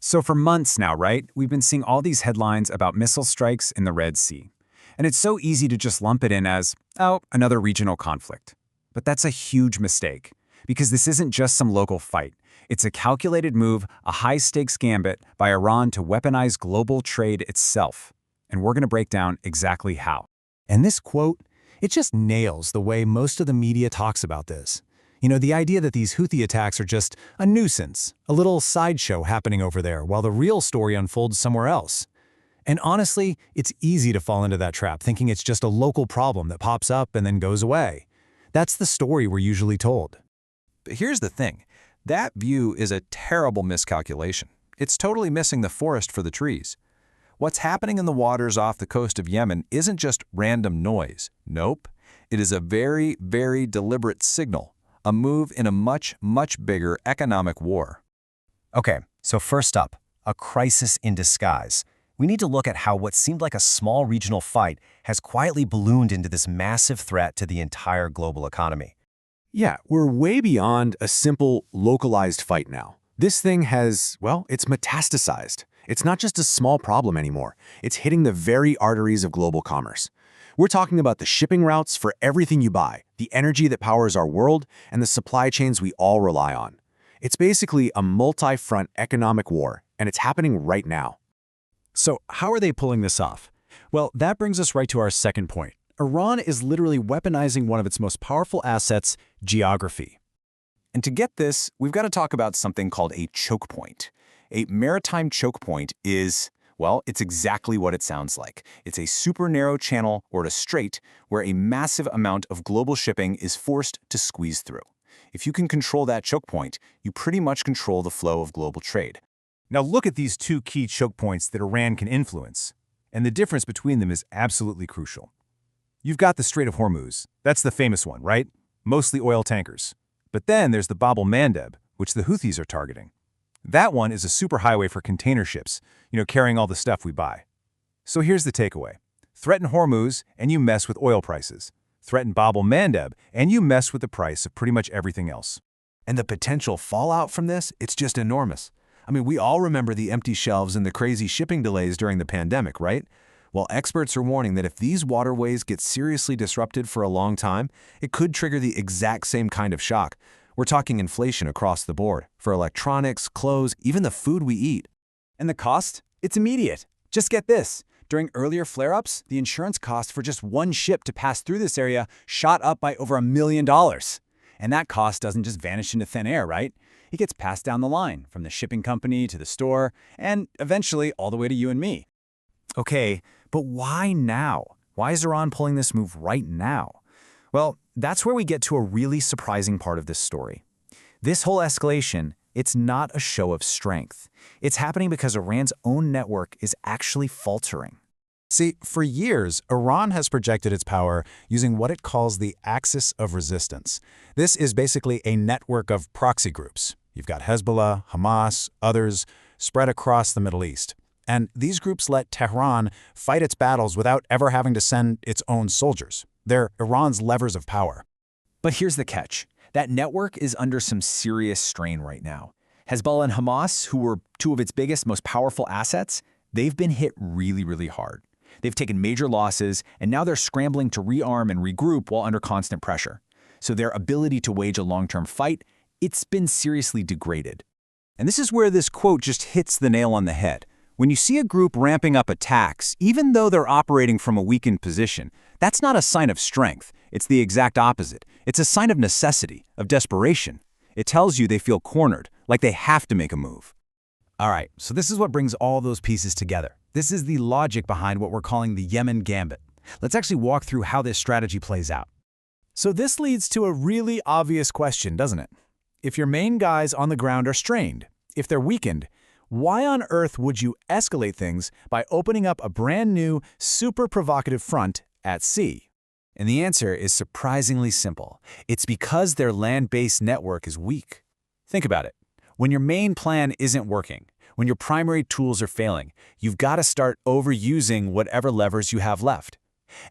So for months now, right, we've been seeing all these headlines about missile strikes in the Red Sea. And it's so easy to just lump it in as, oh, another regional conflict. But that's a huge mistake, because this isn't just some local fight. It's a calculated move, a high-stakes gambit by Iran to weaponize global trade itself. And we're going to break down exactly how. And this quote, it just nails the way most of the media talks about this. The idea that these Houthi attacks are just a nuisance, a little sideshow happening over there while the real story unfolds somewhere else. And honestly, it's easy to fall into that trap, thinking it's just a local problem that pops up and then goes away. That's the story we're usually told. But here's the thing. That view is a terrible miscalculation. It's totally missing the forest for the trees. What's happening in the waters off the coast of Yemen isn't just random noise. Nope. It is a very, very deliberate signal. A move in a much, much bigger economic war. Okay, so first up, a crisis in disguise. We need to look at how what seemed like a small regional fight has quietly ballooned into this massive threat to the entire global economy. Yeah, we're way beyond a simple, localized fight now. This thing has, well, it's metastasized. It's not just a small problem anymore. It's hitting the very arteries of global commerce. We're talking about the shipping routes for everything you buy, the energy that powers our world, and the supply chains we all rely on. It's basically a multi-front economic war, and it's happening right now. So how are they pulling this off? Well, that brings us right to our second point. Iran is literally weaponizing one of its most powerful assets, geography. And to get this, we've got to talk about something called a choke point. A maritime choke point is, well, it's exactly what it sounds like. It's a super narrow channel or a strait where a massive amount of global shipping is forced to squeeze through. If you can control that choke point, you pretty much control the flow of global trade. Now look at these two key choke points that Iran can influence, and the difference between them is absolutely crucial. You've got the Strait of Hormuz. That's the famous one, right? Mostly oil tankers. But then there's the al-Mandeb, which the Houthis are targeting. That one is a superhighway for container ships, carrying all the stuff we buy. So here's the takeaway. Threaten Hormuz, and you mess with oil prices. Threaten al-Mandeb, and you mess with the price of pretty much everything else. And the potential fallout from this, it's just enormous. We all remember the empty shelves and the crazy shipping delays during the pandemic, right? Well, experts are warning that if these waterways get seriously disrupted for a long time, it could trigger the exact same kind of shock. We're talking inflation across the board, for electronics, clothes, even the food we eat. And the cost? It's immediate. Just get this. During earlier flare-ups, the insurance cost for just one ship to pass through this area shot up by over $1 million. And that cost doesn't just vanish into thin air, right? It gets passed down the line, from the shipping company to the store, and eventually all the way to you and me. Okay, but why now? Why is Iran pulling this move right now? Well, that's where we get to a really surprising part of this story. This whole escalation, it's not a show of strength. It's happening because Iran's own network is actually faltering. See, for years, Iran has projected its power using what it calls the axis of resistance. This is basically a network of proxy groups. You've got Hezbollah, Hamas, others, spread across the Middle East. And these groups let Tehran fight its battles without ever having to send its own soldiers. They're Iran's levers of power. But here's the catch. That network is under some serious strain right now. Hezbollah and Hamas, who were two of its biggest, most powerful assets, they've been hit really, really hard. They've taken major losses, and now they're scrambling to rearm and regroup while under constant pressure. So their ability to wage a long-term fight, it's been seriously degraded. And this is where this quote just hits the nail on the head. When you see a group ramping up attacks, even though they're operating from a weakened position, that's not a sign of strength. It's the exact opposite. It's a sign of necessity, of desperation. It tells you they feel cornered, like they have to make a move. All right, so this is what brings all those pieces together. This is the logic behind what we're calling the Yemen Gambit. Let's actually walk through how this strategy plays out. So this leads to a really obvious question, doesn't it? If your main guys on the ground are strained, if they're weakened, why on earth would you escalate things by opening up a brand new, super provocative front at sea? And the answer is surprisingly simple. It's because their land-based network is weak. Think about it. When your main plan isn't working, when your primary tools are failing, you've got to start overusing whatever levers you have left.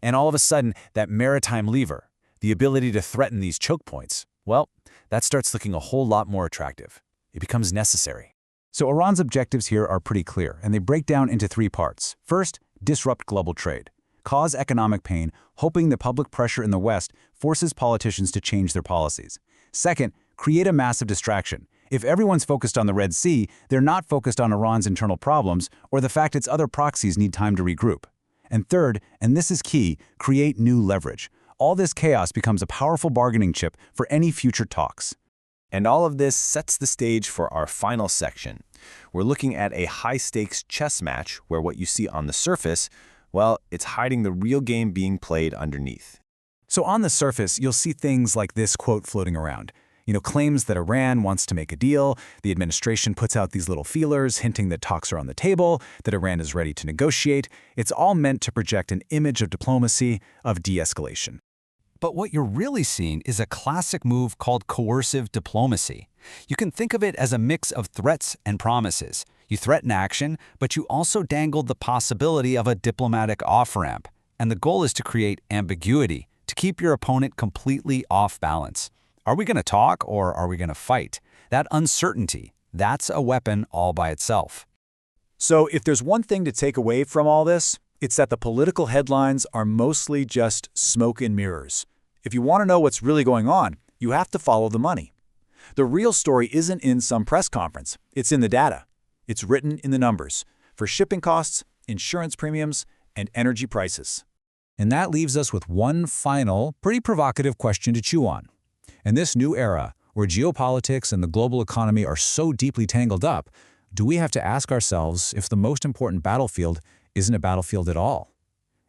And all of a sudden, that maritime lever, the ability to threaten these choke points, well, that starts looking a whole lot more attractive. It becomes necessary. So Iran's objectives here are pretty clear, and they break down into 3 parts. First, disrupt global trade. Cause economic pain, hoping that public pressure in the West forces politicians to change their policies. Second, create a massive distraction. If everyone's focused on the Red Sea, they're not focused on Iran's internal problems or the fact its other proxies need time to regroup. And third, and this is key, create new leverage. All this chaos becomes a powerful bargaining chip for any future talks. And all of this sets the stage for our final section. We're looking at a high-stakes chess match where what you see on the surface, well, it's hiding the real game being played underneath. So on the surface, you'll see things like this quote floating around. Claims that Iran wants to make a deal, the administration puts out these little feelers hinting that talks are on the table, that Iran is ready to negotiate. It's all meant to project an image of diplomacy, of de-escalation. But what you're really seeing is a classic move called coercive diplomacy. You can think of it as a mix of threats and promises. You threaten action, but you also dangle the possibility of a diplomatic off-ramp. And the goal is to create ambiguity, to keep your opponent completely off balance. Are we going to talk or are we going to fight? That uncertainty, that's a weapon all by itself. So if there's one thing to take away from all this, it's that the political headlines are mostly just smoke and mirrors. If you want to know what's really going on, you have to follow the money. The real story isn't in some press conference. It's in the data. It's written in the numbers for shipping costs, insurance premiums, and energy prices. And that leaves us with one final, pretty provocative question to chew on. In this new era, where geopolitics and the global economy are so deeply tangled up, do we have to ask ourselves if the most important battlefield isn't a battlefield at all?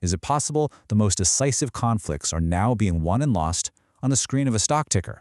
Is it possible the most decisive conflicts are now being won and lost on the screen of a stock ticker?